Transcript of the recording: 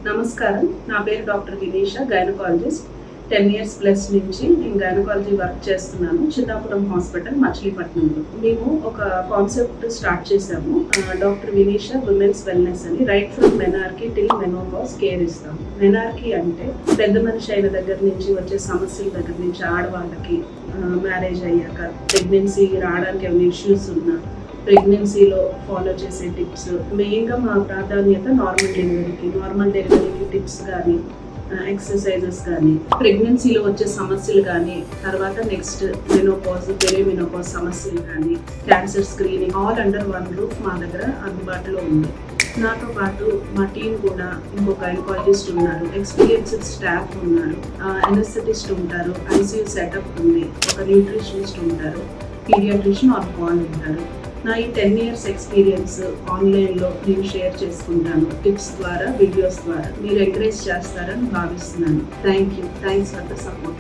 నమస్కారం, నా పేరు doctor Vineesha, gynaecologist. 10 years plus నుంచి నేను గైనకాలజీ వర్క్ చేస్తున్నాను చిన్నాపురం హాస్పిటల్, మచిలీపట్నంలో. మేము ఒక కాన్సెప్ట్ స్టార్ట్ చేసాము, డాక్టర్ వినీష విమెన్స్ వెల్నెస్ అని. Right from menarche till menopause care ఇస్తాము. మెనార్కీ అంటే పెద్ద మనిషి అయిన దగ్గర నుంచి వచ్చే సమస్యల దగ్గర నుంచి ఆడవాళ్ళకి మ్యారేజ్ అయ్యాక ప్రెగ్నెన్సీ రావడానికి ఏమైనా ఇష్యూస్ ఉన్నా, ప్రెగ్నెన్సీలో ఫాలో చేసే టిప్స్. మెయిన్గా మా ప్రాధాన్యత నార్మల్ డెలివరీకి టిప్స్ కానీ, ఎక్సర్సైజెస్ కానీ, ప్రెగ్నెన్సీలో వచ్చే సమస్యలు కానీ, తర్వాత నెక్స్ట్ మెనోపాజ్, పెరిమెనోపాజ్ సమస్యలు కానీ, cancer screening, all under one roof మా దగ్గర అందుబాటులో ఉంది. నాతో పాటు మా టీం కూడా ఇంకొక గైనకాలజిస్ట్ ఉన్నారు, ఎక్స్పీరియన్స్డ్ స్టాఫ్ ఉన్నారు, ఎనస్థెటిస్ట్ ఉంటారు, ఐసీయూ సెటప్ ఉంది, ఒక న్యూట్రిషనిస్ట్ ఉంటారు, పీడియాట్రిషియన్ ఆన్ కాల్ ఉంటారు. నా ఈ 10 years ఎక్స్పీరియన్స్ ఆన్లైన్లో నేను షేర్ చేసుకుంటాను, టిప్స్ ద్వారా, వీడియోస్ ద్వారా. మీరు ఎంకరేజ్ చేస్తారని భావిస్తున్నాను. Thanks for the support.